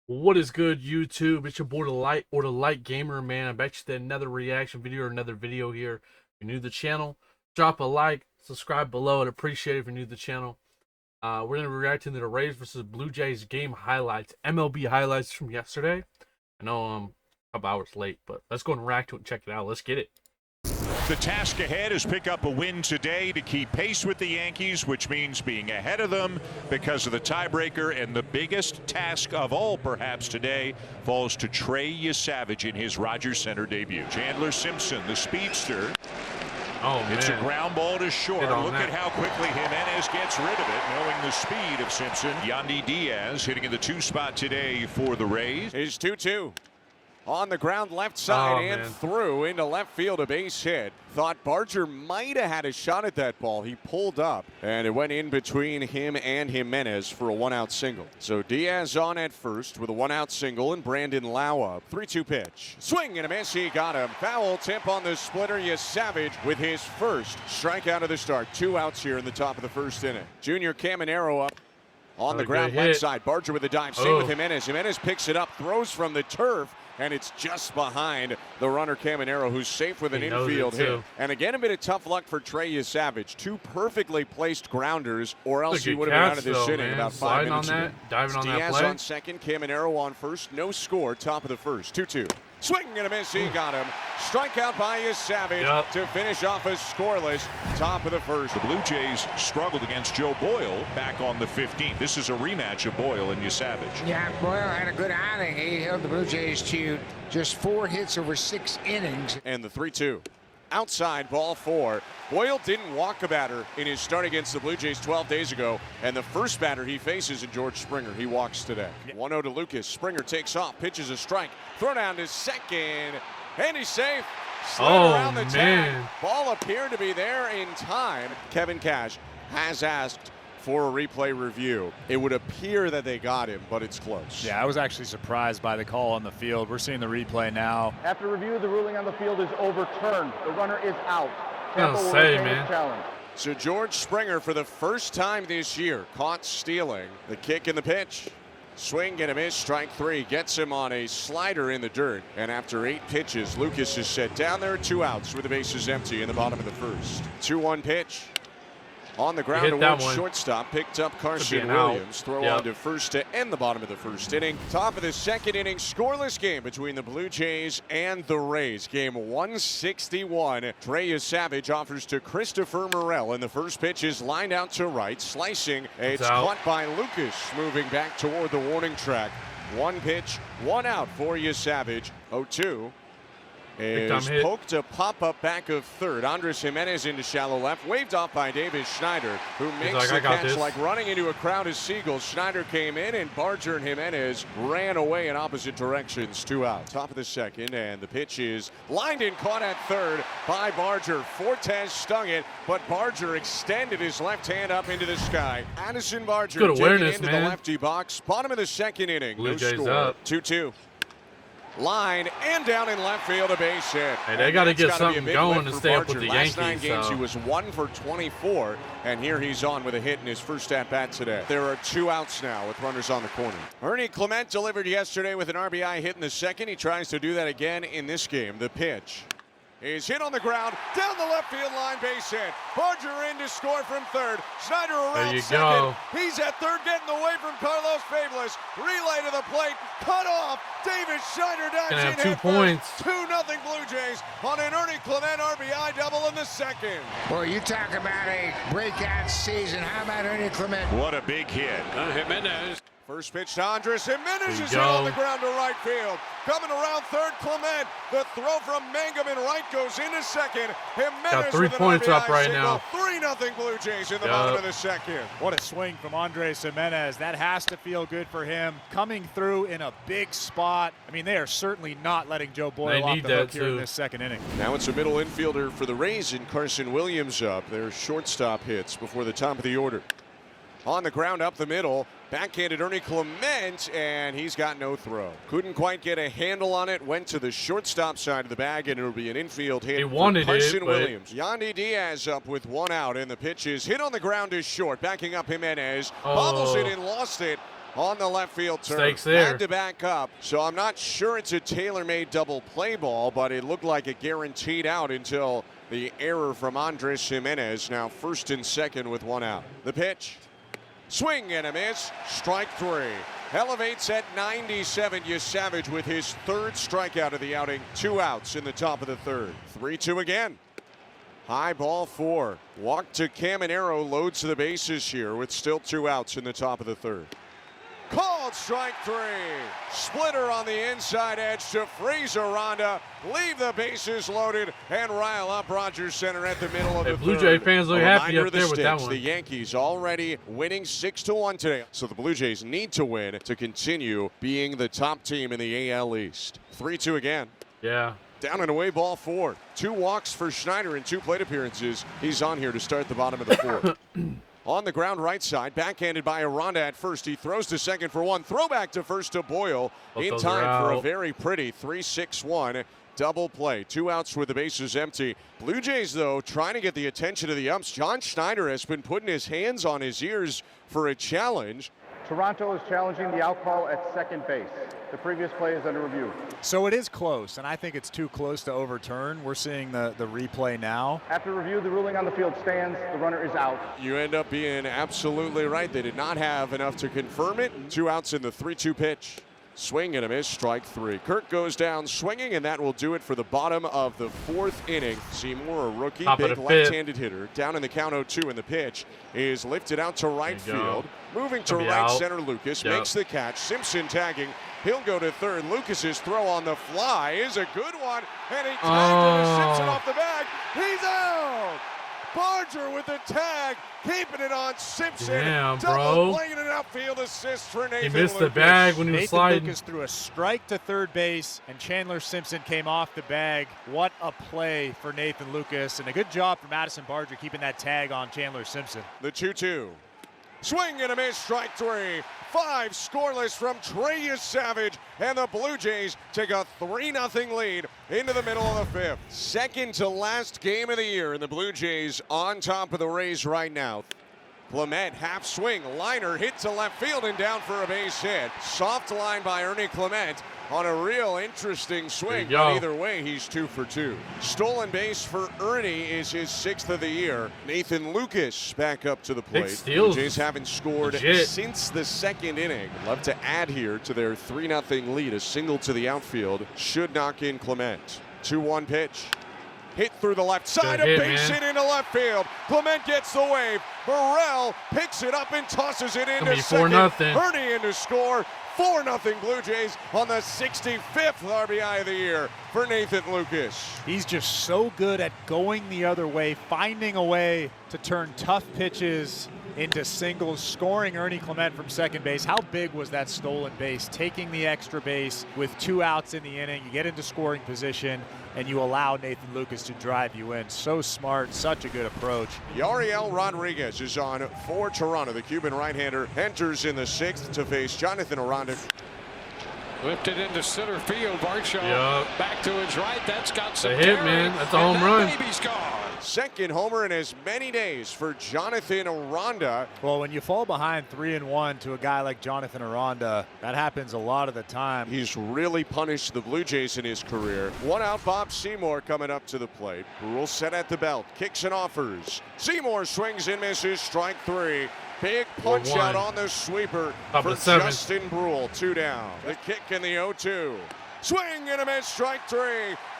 What is good, YouTube? It's your boy the Light Gamer, man. I bet you that another reaction video or another video here. If you're new to the channel, drop a like, subscribe below. I'd appreciate it if you're new to the channel. We're gonna be reacting to the Rays versus Blue Jays game highlights, MLB highlights from yesterday. I know I'm a couple hours late, but let's go and react to it and check it out. Let's get it. The task ahead is pick up a win today to keep pace with the Yankees, which means being ahead of them because of the tiebreaker. And the biggest task of all, perhaps today, falls to Trey Savage in his Rogers Center debut. Chandler Simpson, the speedster. Oh, man. It's a ground ball to short. Look that. at how quickly Jimenez gets rid of it, knowing the speed of Simpson. Yandy Diaz hitting in the 2 spot today for the Rays. Is 2-2. On the ground left side and man. through into left field, a base hit. Thought Barger might have had a shot at that ball. He pulled up and it went in between him and Jimenez for a 1-out single. So Diaz on at first with a 1-out single and Brandon Lau up. 3-2 pitch. Swing and a miss. He got him. Foul tip on the splitter. Savage with his first strikeout of the start. 2 outs here in the top of the first inning. Junior Caminero up. On the ground left side. Barger with a dive. Same with Jimenez. Jimenez picks it up, throws from the turf, and it's just behind the runner Caminero, who's safe with an infield hit. And again, a bit of tough luck for Trey Savage. 2 perfectly placed grounders, or else he would have been out of this inning about 5 minutes ago. Diving on that Diaz play. on second, Caminero on first. No score, top of the first. 2-2. Swing and a miss. He got him. Strikeout by Savage to finish off a scoreless top of the first. The Blue Jays struggled against Joe Boyle back on the 15th. This is a rematch of Boyle and Savage. Yeah, Boyle had a good outing. He held the Blue Jays to just 4 hits over 6 innings. And the 3-2. Outside, ball 4. Boyle didn't walk a batter in his start against the Blue Jays 12 days ago, and the first batter he faces is George Springer. He walks today. 1-0 to Lucas. Springer takes off, pitches a strike, throw down to second, and he's safe. Slid around the tag. Ball appeared to be there in time. Kevin Cash has asked for a replay review. It would appear that they got him, but it's close. Yeah, I was actually surprised by the call on the field. We're seeing the replay now. After review, the ruling on the field is overturned. The runner is out. Don't say, man. Challenge. So George Springer, for the first time this year, caught stealing. The kick and the pitch. Swing and a miss, strike 3. Gets him on a slider in the dirt. And after 8 pitches, Lucas is set down there, 2 outs with the bases empty in the bottom of the first. 2-1 pitch. On the ground towards shortstop, picked up Carson Williams. Throw on to first to end the bottom of the first inning. Top of the second inning, scoreless game between the Blue Jays and the Rays. Game 161. Trey Savage offers to Christopher Morel, and the first pitch is lined out to right, slicing. It's caught by Lucas, moving back toward the warning track. 1 pitch, 1 out for Savage. 0-2. Is poked to pop up back of third. Andres Jimenez into shallow left, waved off by Davis Schneider, who makes the catch like running into a crowd of seagulls. Schneider came in, and Barger and Jimenez ran away in opposite directions. 2 out. Top of the second, and the pitch is lined and caught at third by Barger. Fortes stung it, but Barger extended his left hand up into the sky. Addison Barger good awareness, into the lefty box. Bottom of the second inning. Blue no Jays score. up. 2-2. Line and down in left field, a base hit. Hey, they got to get something going to stay up with the Yankees. Last 9 games, he was 1 for 24, and here he's on with a hit in his first at-bat today. There are 2 outs now with runners on the corner. Ernie Clement delivered yesterday with an RBI hit in the second. He tries to do that again in this game. The pitch is hit on the ground, down the left field line, base hit. Barger in to score from third. Schneider around second. He's at third, getting away from Carlos Fables. Relay to the plate, cut off. Davis Schneider dives in. 2 points. 2-0 Blue Jays on an Ernie Clement RBI double in the second. Well, you talk about a breakout season. How about Ernie Clement? What a big hit. Jimenez. First pitch to Andres Jimenez is hit on the ground to right field. Coming around third, Clement. The throw from Mangum in right goes into second. Jimenez got 3 with an points RBI up right single. now. 3-0 Blue Jays in the bottom of the second. What a swing from Andres Jimenez. That has to feel good for him. Coming through in a big spot. I mean, they are certainly not letting Joe Boyle off the hook here in this second inning. Now it's a middle infielder for the Rays and Carson Williams up. Their shortstop hits before the top of the order. On the ground up the middle, backhanded Ernie Clement, and he's got no throw. Couldn't quite get a handle on it, went to the shortstop side of the bag, and it'll be an infield hit for Carson Williams. Yandy Diaz up with 1 out, and the pitch is hit on the ground is short, backing up Jimenez, bobbles it and lost it. on the left field turn. Stakes there. Had to back up, so I'm not sure it's a tailor-made double play ball, but it looked like a guaranteed out until the error from Andres Jimenez. Now first and second with one out. The pitch. Swing and a miss. Strike three. Elevates at 97. Savage with his third strikeout of the outing. 2 outs in the top of the third. 3-2 again. High ball 4. Walk to Caminero. Loads to the bases here with still 2 outs in the top of the third. Called strike 3. Splitter on the inside edge to freeze Aranda. Leave the bases loaded and rile up Rogers Center at the middle of the Blue third. Jay fans look happy up there with that one. The Yankees already winning 6-1 today. So the Blue Jays need to win to continue being the top team in the AL East. 3-2 again. Yeah. Down and away ball 4. 2 walks for Schneider in 2 plate appearances. He's on here to start the bottom of the 4th. On the ground right side, backhanded by Aranda at first. He throws to second for 1. Throwback to first to Boyle. In time for a very pretty 3-6-1 double play. 2 outs with the bases empty. Blue Jays, though, trying to get the attention of the umps. John Schneider has been putting his hands on his ears for a challenge. Toronto is challenging the out call at second base. The previous play is under review. So it is close, and I think it's too close to overturn. We're seeing the replay now. After review, the ruling on the field stands. The runner is out. You end up being absolutely right. They did not have enough to confirm it. 2 outs in the 3-2 pitch. Swing and a miss, strike 3. Kirk goes down swinging, and that will do it for the bottom of the 4th inning. Seymour, a rookie, big left-handed hitter. Down in the count 0-2, and the pitch is lifted out to right field. Moving to right center, Lucas makes the catch. Simpson tagging. He'll go to third. Lucas's throw on the fly is a good one, and he tagged Simpson off the bag. He's out! Barger with the tag, keeping it on Simpson. Damn, double playing an outfield assist for Nathan Lucas. He missed the bag when he was sliding. Lucas threw a strike to third base, and Chandler Simpson came off the bag. What a play for Nathan Lucas, and a good job for Madison Barger keeping that tag on Chandler Simpson. The 2-2. Swing and a miss, strike 3. 5 scoreless from Trey Savage, and the Blue Jays take a 3-0 lead into the middle of the 5th. Second to last game of the year, and the Blue Jays on top of the Rays right now. Clement, half swing, liner hit to left field and down for a base hit. Soft line by Ernie Clement on a real interesting swing, but either way, he's 2 for 2. Stolen base for Ernie is his 6th of the year. Nathan Lucas back up to the plate. The Jays haven't scored since the 2nd inning. Love to add here to their 3-0 lead. A single to the outfield should knock in Clement. 2-1 pitch. Hit through the left side, a base hit into left field. Clement gets the wave. Burrell picks it up and tosses it into second. 4-0. Ernie in to score. 4-0 Blue Jays on the 65th RBI of the year for Nathan Lucas. He's just so good at going the other way, finding a way to turn tough pitches into singles, scoring Ernie Clement from second base. How big was that stolen base? Taking the extra base with 2 outs in the inning, you get into scoring position, and you allow Nathan Lucas to drive you in. So smart, such a good approach. Yariel Rodriguez is on for Toronto. The Cuban right-hander enters in the 6th to face Jonathan Aranda. Lifted into center field. Varsho back to his right. That's got some hit, man. That's a home run. Baby's gone. Second homer in as many days for Jonathan Aranda. Well, when you fall behind 3-1 to a guy like Jonathan Aranda, that happens a lot of the time. He's really punished the Blue Jays in his career. 1 out, Bob Seymour coming up to the plate. Brule set at the belt, kicks and offers. Seymour swings and misses, strike 3. Big punch out on the sweeper for Justin Brule. 2 down. The kick in the 0-2. Swing and a miss, strike 3.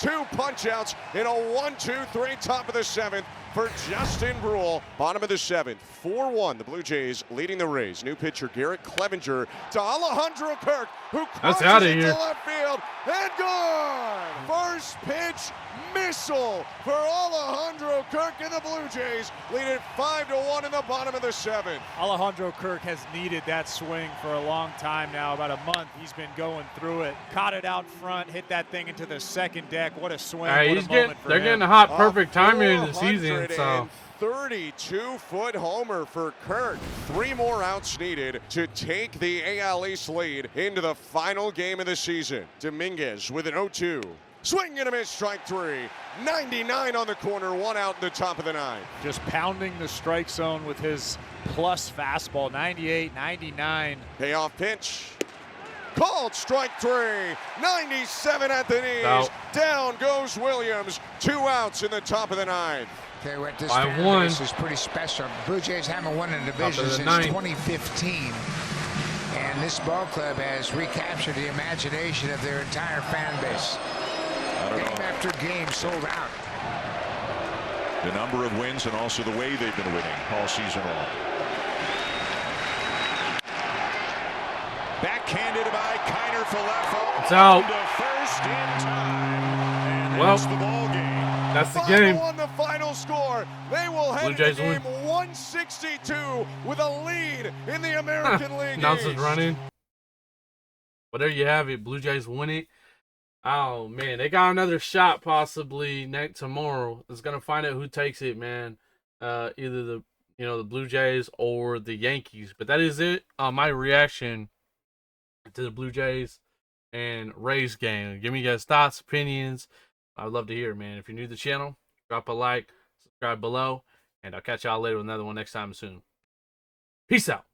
2 punch outs in a 1-2-3 top of the 7th for Justin Brule. Bottom of the 7th, 4-1. The Blue Jays leading the Rays. New pitcher Garrett Clevenger to Alejandro Kirk, who crosses into left field and gone. First pitch missile for Alejandro Kirk, and the Blue Jays lead it 5-1 in the bottom of the 7th. Alejandro Kirk has needed that swing for a long time now. About a month he's been going through it. Caught it out front, hit that thing into the second deck. What a swing. They're getting a hot, perfect timing in the season. So 32-foot homer for Kirk. 3 more outs needed to take the AL East lead into the final game of the season. Dominguez with an 0-2. Swing and a miss, strike 3. 99 on the corner, 1 out in the top of the 9th. Just pounding the strike zone with his plus fastball. 98, 99. Payoff pitch. Called, strike 3. 97 at the knees. Out. Down goes Williams. 2 outs in the top of the 9th. Okay, what this By fan one. base is pretty special. Blue Jays haven't won a division the since 9th. 2015. And this ball club has recaptured the imagination of their entire fan base. Game after game sold out. The number of wins and also the way they've been winning all season long. Backhanded by Kiner for left. It's out. To first in time. And Well, that's the ball game. That's the game. 5-1 the final score. They will head Blue Jays into win. game 162 with a lead in the American League Nonsense East. running. Well, there you have it. Blue Jays win it. Oh man, they got another shot possibly tomorrow. It's gonna find out who takes it, man. Either the Blue Jays or the Yankees. But that is it. My reaction to the Blue Jays and Rays game. Give me your guys' thoughts, opinions. I'd love to hear it, man. If you're new to the channel, drop a like, subscribe below, and I'll catch y'all later with another one next time soon. Peace out.